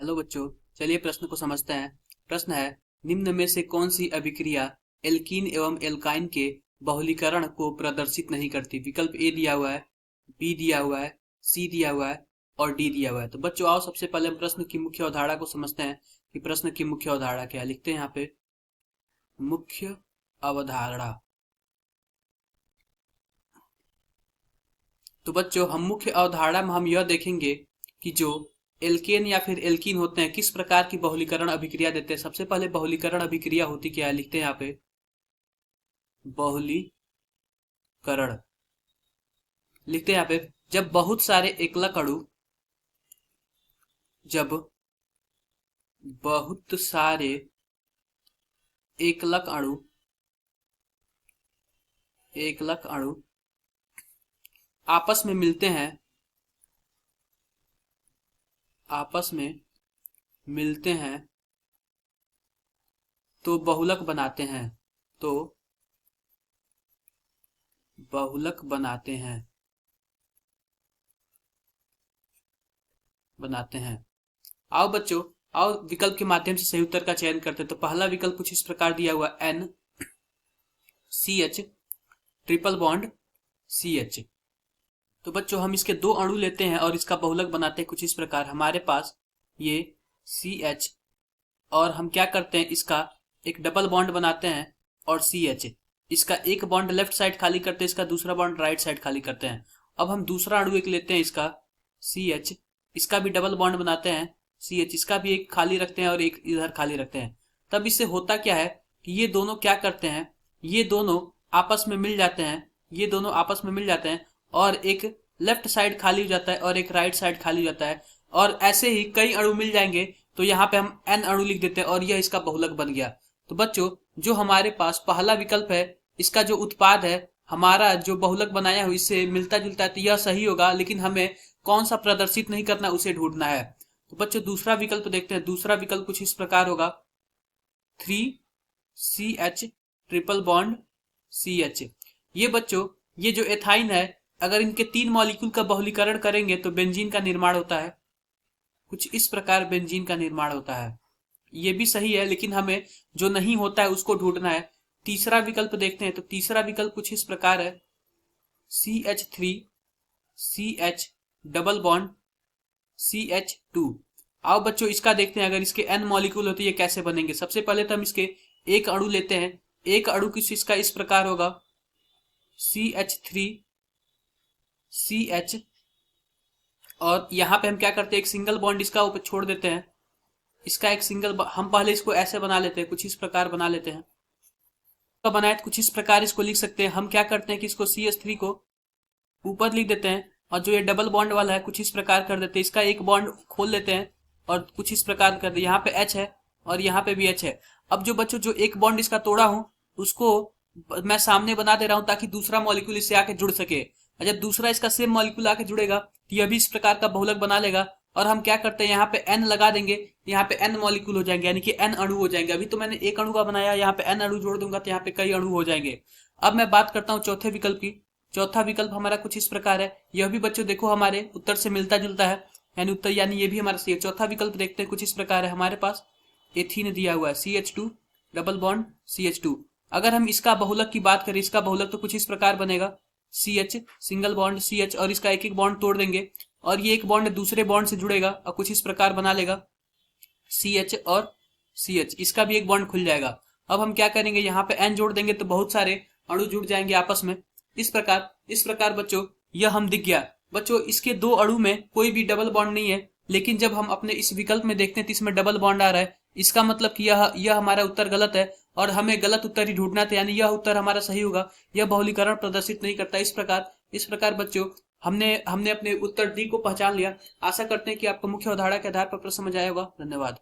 Hello बच्चों, चलिए प्रश्न को समझते हैं। प्रश्न है, निम्न में से कौन सी अभिक्रिया एल्कीन एवं एल्काइन के बहुलीकरण को प्रदर्शित नहीं करती। विकल्प ए दिया हुआ है, बी दिया हुआ है, सी दिया हुआ है और डी दिया हुआ है। तो बच्चों आओ सबसे पहले हम प्रश्न की मुख्य अवधारणा को समझते हैं कि प्रश्न की मुख्य अवधारणा क्या है। लिखते हैं यहाँ पे मुख्य अवधारणा। तो बच्चों हम मुख्य अवधारणा में हम यह देखेंगे कि जो एल्केन या फिर एल्कीन होते हैं किस प्रकार की बहुलीकरण अभिक्रिया देते हैं। सबसे पहले बहुलीकरण अभिक्रिया होती क्या है, लिखते हैं यहाँ पे बहुलीकरण। लिखते हैं यहाँ पे जब बहुत सारे एकलक अणु एकलक अणु आपस में मिलते हैं तो बहुलक बनाते हैं। आओ बच्चों, आओ विकल्प के माध्यम से सही उत्तर का चयन करते हैं। तो पहला विकल्प कुछ इस प्रकार दिया हुआ NCH ट्रिपल बॉन्ड CH। तो बच्चों हम इसके दो अणु लेते हैं और इसका बहुलक बनाते हैं कुछ इस प्रकार। हमारे पास ये CH और हम क्या करते हैं, इसका एक डबल बॉन्ड बनाते हैं और CH, इसका एक बॉन्ड लेफ्ट साइड खाली करते हैं, इसका दूसरा बॉन्ड राइट साइड खाली करते हैं। अब हम दूसरा अणु एक लेते हैं इसका CH, इसका भी डबल बॉन्ड बनाते हैं CH, इसका भी एक खाली रखते हैं और एक इधर खाली रखते हैं। तब इससे होता क्या है कि ये दोनों क्या करते हैं, ये दोनों आपस में मिल जाते हैं और एक लेफ्ट साइड खाली हो जाता है और एक राइट साइड खाली हो जाता है। और ऐसे ही कई अणु मिल जाएंगे तो यहाँ पे हम N अणु लिख देते हैं और यह इसका बहुलक बन गया। तो बच्चों जो हमारे पास पहला विकल्प है, इसका जो उत्पाद है हमारा जो बहुलक बनाया हो इससे मिलता जुलता है, तो यह सही होगा। लेकिन हमें कौन सा प्रदर्शित नहीं करना उसे ढूंढना है। तो बच्चों दूसरा विकल्प देखते हैं। दूसरा विकल्प कुछ इस प्रकार होगा 3CH ट्रिपल बॉन्ड CH। ये बच्चों ये जो एथाइन है, अगर इनके 3 मॉलिक्यूल का बहुलीकरण करेंगे तो बेंजीन का निर्माण होता है। कुछ इस प्रकार बेंजीन का निर्माण होता है। ये भी सही है, लेकिन हमें जो नहीं होता है उसको ढूंढना है। तीसरा विकल्प देखते हैं। तो तीसरा विकल्प कुछ इस प्रकार है CH3CH डबल बॉन्ड CH2। आओ बच्चों इसका देखते हैं, अगर इसके N मॉलिक्यूल होते ये कैसे बनेंगे। सबसे पहले तो हम इसके एक अणु लेते हैं। एक अणु किस इसका इस प्रकार होगा CH3CH और यहाँ पे हम क्या करते हैं, एक सिंगल बॉन्ड इसका ऊपर छोड़ देते हैं। इसका एक सिंगल हम पहले इसको ऐसे बना लेते हैं, कुछ इस प्रकार बना लेते हैं। तो बनाए कुछ इस प्रकार इसको लिख सकते हैं। हम क्या करते हैं कि इसको CH3 को ऊपर लिख देते हैं और जो ये डबल बॉन्ड वाला है कुछ इस प्रकार कर देते हैं। इसका एक बॉन्ड खोल लेते हैं और कुछ इस प्रकार कर दे। यहाँ पे H है और यहाँ पे भी H है। अब जो बच्चों जो एक बॉन्ड इसका तोड़ा हूं उसको मैं सामने बना दे रहा हूं ताकि दूसरा मॉलिक्यूल इससे आके जुड़ सके। और जब दूसरा इसका सेम मॉलिक्यूल आके जुड़ेगा तो यह भी इस प्रकार का बहुलक बना लेगा। और हम क्या करते हैं, यहाँ पे N लगा देंगे, यहाँ पे N मॉलिक्यूल हो जाएंगे, यानी कि N अणु हो जाएंगे। अभी तो मैंने एक अणु का बनाया, यहाँ पे N अणु जोड़ दूंगा तो यहाँ पे कई अणु हो जाएंगे। अब मैं बात करता हूँ चौथे विकल्प की। चौथा विकल्प हमारा कुछ इस प्रकार है। यह भी बच्चों देखो हमारे उत्तर से मिलता जुलता है, यानी उत्तर यानी ये भी हमारा सही है। चौथा विकल्प देखते हैं, कुछ इस प्रकार है। हमारे पास एथीन दिया हुआ है CH2 डबल बॉन्ड CH2। अगर हम इसका बहुलक की बात करें, इसका बहुलक तो कुछ इस प्रकार बनेगा CH सिंगल बॉन्ड CH और इसका एक एक बॉन्ड तोड़ देंगे और ये एक बॉन्ड दूसरे बॉन्ड से जुड़ेगा और कुछ इस प्रकार बना लेगा CH और CH, इसका भी एक बॉन्ड खुल जाएगा। अब हम क्या करेंगे, यहाँ पे N जोड़ देंगे तो बहुत सारे अणु जुड़ जाएंगे आपस में। इस प्रकार बच्चों यह हम दिख गया। बच्चों इसके दो अणु में कोई भी डबल बॉन्ड नहीं है, लेकिन जब हम अपने इस विकल्प में देखते हैं तो इसमें डबल बॉन्ड आ रहा है। इसका मतलब कि यह हमारा उत्तर गलत है और हमें गलत उत्तर ही ढूंढना था, यानी यह उत्तर हमारा सही होगा। यह बहुलीकरण प्रदर्शित नहीं करता। इस प्रकार बच्चों हमने अपने उत्तर डी को पहचान लिया। आशा करते हैं कि आपको मुख्य अवधारणा के आधार पर प्रश्न समझ आया होगा। धन्यवाद।